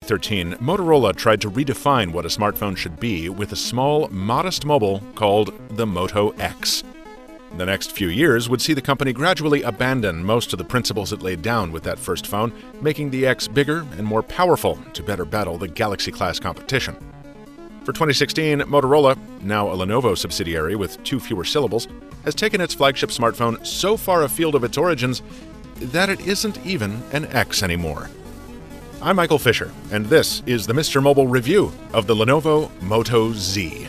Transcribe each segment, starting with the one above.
2013, Motorola tried to redefine what a smartphone should be with a small, modest mobile called the Moto X. The next few years would see the company gradually abandon most of the principles it laid down with that first phone, making the X bigger and more powerful to better battle the Galaxy-class competition. For 2016, Motorola, now a Lenovo subsidiary with 2 fewer syllables, has taken its flagship smartphone so far afield of its origins that it isn't even an X anymore. I'm Michael Fisher, and this is the Mr. Mobile review of the Lenovo Moto Z.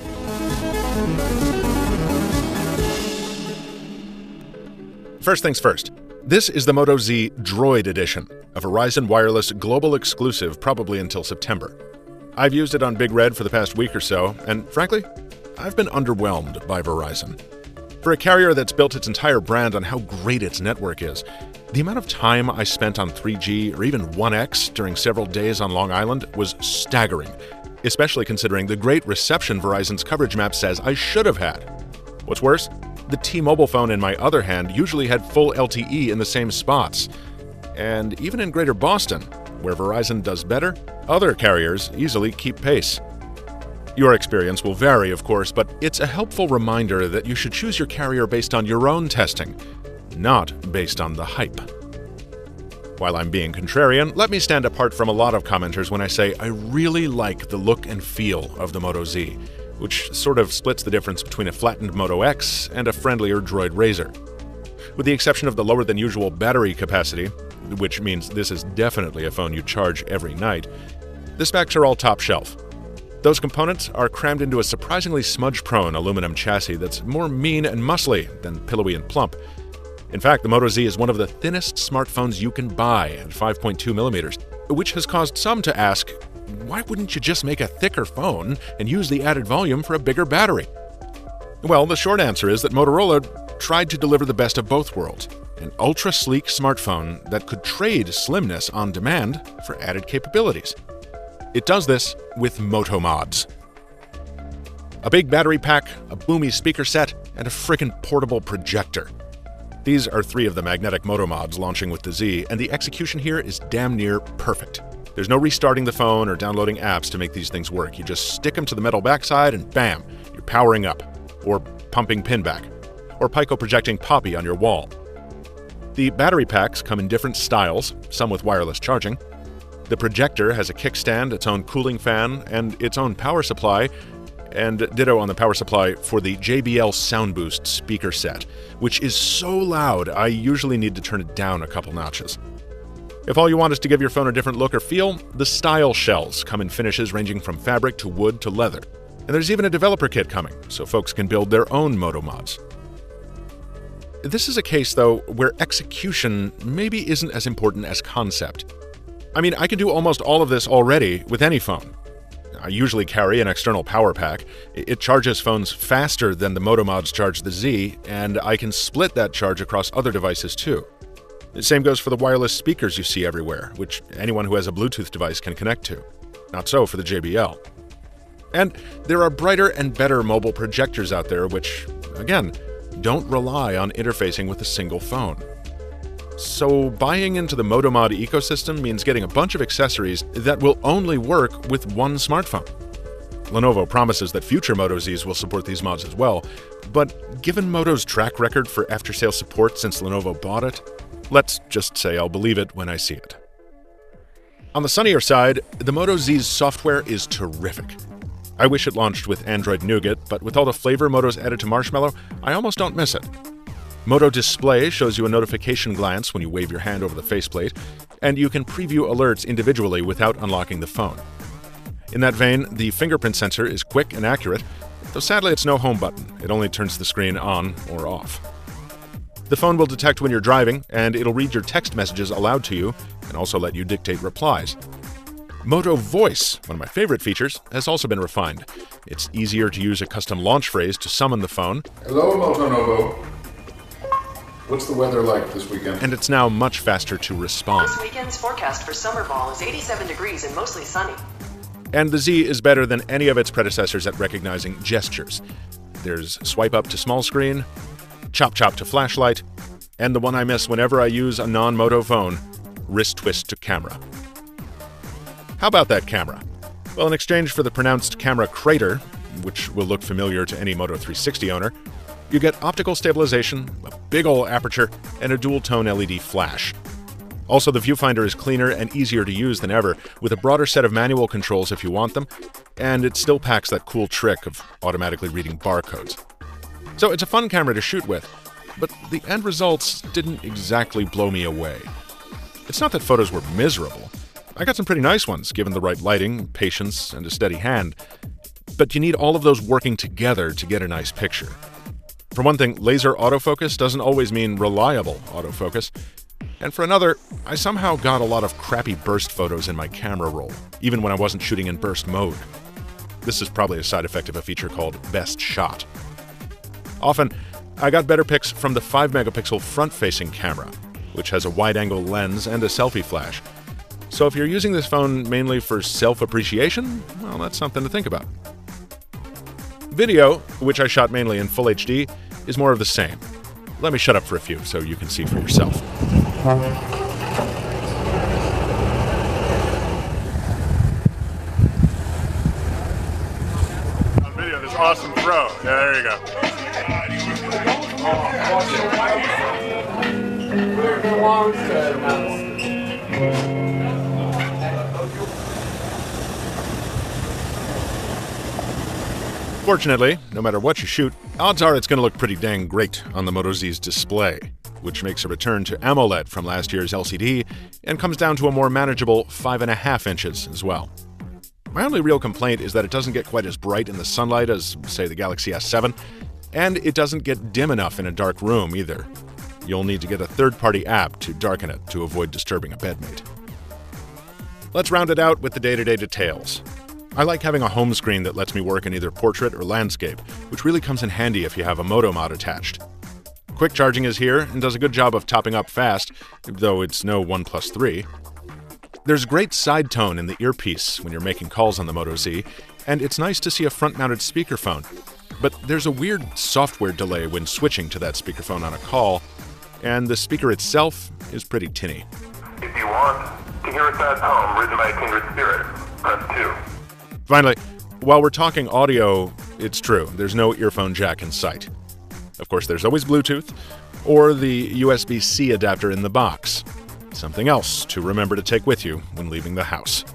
First things first, this is the Moto Z Droid Edition, a Verizon Wireless global exclusive probably until September. I've used it on Big Red for the past week or so, and frankly, I've been underwhelmed by Verizon. For a carrier that's built its entire brand on how great its network is, the amount of time I spent on 3G or even 1X during several days on Long Island was staggering, especially considering the great reception Verizon's coverage map says I should have had. What's worse, the T-Mobile phone in my other hand usually had full LTE in the same spots. And even in Greater Boston, where Verizon does better, other carriers easily keep pace. Your experience will vary, of course, but it's a helpful reminder that you should choose your carrier based on your own testing, not based on the hype. While I'm being contrarian, let me stand apart from a lot of commenters when I say I really like the look and feel of the Moto Z, which sort of splits the difference between a flattened Moto X and a friendlier Droid Razr. With the exception of the lower than usual battery capacity, which means this is definitely a phone you charge every night, the specs are all top shelf. Those components are crammed into a surprisingly smudge-prone aluminum chassis that's more mean and muscly than pillowy and plump. In fact, the Moto Z is one of the thinnest smartphones you can buy at 5.2 millimeters, which has caused some to ask, why wouldn't you just make a thicker phone and use the added volume for a bigger battery? Well, the short answer is that Motorola tried to deliver the best of both worlds, an ultra-sleek smartphone that could trade slimness on demand for added capabilities. It does this with Moto mods. A big battery pack, a boomy speaker set, and a frickin' portable projector. These are 3 of the magnetic Moto mods launching with the Z, and the execution here is damn near perfect. There's no restarting the phone or downloading apps to make these things work. You just stick them to the metal backside and bam, you're powering up, or pumping pinback, or Pico projecting Poppy on your wall. The battery packs come in different styles, some with wireless charging. The projector has a kickstand, its own cooling fan, and its own power supply, and ditto on the power supply for the JBL Sound Boost speaker set, which is so loud I usually need to turn it down a couple notches. If all you want is to give your phone a different look or feel, the style shells come in finishes ranging from fabric to wood to leather. And there's even a developer kit coming, so folks can build their own Moto mods. This is a case, though, where execution maybe isn't as important as concept. I mean, I can do almost all of this already with any phone. I usually carry an external power pack. It charges phones faster than the Moto mods charge the Z, and I can split that charge across other devices too. The same goes for the wireless speakers you see everywhere, which anyone who has a Bluetooth device can connect to. Not so for the JBL. And there are brighter and better mobile projectors out there which, again, don't rely on interfacing with a single phone. So buying into the Moto mod ecosystem means getting a bunch of accessories that will only work with one smartphone. Lenovo promises that future Moto Zs will support these mods as well, but given Moto's track record for after-sales support since Lenovo bought it, let's just say I'll believe it when I see it. On the sunnier side, the Moto Z's software is terrific. I wish it launched with Android Nougat, but with all the flavor Moto's added to Marshmallow, I almost don't miss it. Moto Display shows you a notification glance when you wave your hand over the faceplate, and you can preview alerts individually without unlocking the phone. In that vein, the fingerprint sensor is quick and accurate, though sadly it's no home button. It only turns the screen on or off. The phone will detect when you're driving, and it'll read your text messages aloud to you, and also let you dictate replies. Moto Voice, one of my favorite features, has also been refined. It's easier to use a custom launch phrase to summon the phone. Hello, Moto Novo. What's the weather like this weekend? And it's now much faster to respond. This weekend's forecast for Summerball is 87 degrees and mostly sunny. And the Z is better than any of its predecessors at recognizing gestures. There's swipe up to small screen, chop chop to flashlight, and the one I miss whenever I use a non-Moto phone, wrist twist to camera. How about that camera? Well, in exchange for the pronounced camera crater, which will look familiar to any Moto 360 owner, you get optical stabilization, a big ol' aperture, and a dual-tone LED flash. Also, the viewfinder is cleaner and easier to use than ever, with a broader set of manual controls if you want them, and it still packs that cool trick of automatically reading barcodes. So it's a fun camera to shoot with, but the end results didn't exactly blow me away. It's not that photos were miserable. I got some pretty nice ones, given the right lighting, patience, and a steady hand, but you need all of those working together to get a nice picture. For one thing, laser autofocus doesn't always mean reliable autofocus. And for another, I somehow got a lot of crappy burst photos in my camera roll, even when I wasn't shooting in burst mode. This is probably a side effect of a feature called Best Shot. Often, I got better pics from the 5-megapixel front-facing camera, which has a wide-angle lens and a selfie flash. So if you're using this phone mainly for self-appreciation, well, that's something to think about. Video, which I shot mainly in Full HD, is more of the same. Let me shut up for a few so you can see for yourself. On video, this awesome throw. Yeah, there you go. Fortunately, no matter what you shoot, odds are it's going to look pretty dang great on the Moto Z's display, which makes a return to AMOLED from last year's LCD and comes down to a more manageable 5.5 inches as well. My only real complaint is that it doesn't get quite as bright in the sunlight as, say, the Galaxy S7, and it doesn't get dim enough in a dark room either. You'll need to get a third-party app to darken it to avoid disturbing a bedmate. Let's round it out with the day-to-day details. I like having a home screen that lets me work in either portrait or landscape, which really comes in handy if you have a Moto mod attached. Quick charging is here and does a good job of topping up fast, though it's no OnePlus 3. There's great side tone in the earpiece when you're making calls on the Moto Z, and it's nice to see a front-mounted speakerphone. But there's a weird software delay when switching to that speakerphone on a call, and the speaker itself is pretty tinny. If you want to hear a sad poem written by a kindred spirit, press 2. Finally, while we're talking audio, it's true, there's no earphone jack in sight. Of course, there's always Bluetooth, or the USB-C adapter in the box. Something else to remember to take with you when leaving the house.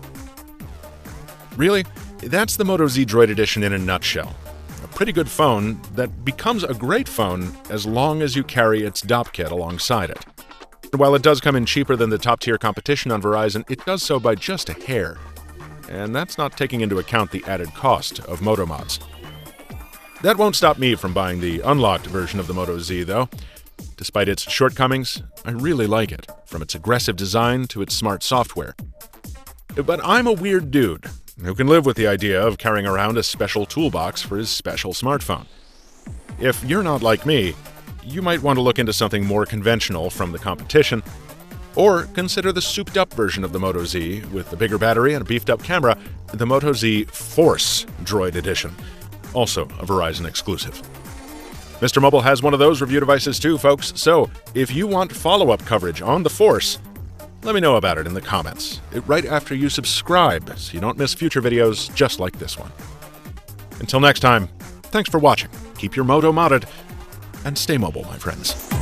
Really, that's the Moto Z Droid Edition in a nutshell. A pretty good phone that becomes a great phone as long as you carry its DOP kit alongside it. While it does come in cheaper than the top-tier competition on Verizon, it does so by just a hair. And that's not taking into account the added cost of Moto mods. That won't stop me from buying the unlocked version of the Moto Z, though. Despite its shortcomings, I really like it, from its aggressive design to its smart software. But I'm a weird dude who can live with the idea of carrying around a special toolbox for his special smartphone. If you're not like me, you might want to look into something more conventional from the competition, or consider the souped-up version of the Moto Z with the bigger battery and a beefed-up camera, the Moto Z Force Droid Edition, also a Verizon exclusive. Mr. Mobile has one of those review devices too, folks, so if you want follow-up coverage on the Force, let me know about it in the comments, right after you subscribe so you don't miss future videos just like this one. Until next time, thanks for watching, keep your Moto modded, and stay mobile, my friends.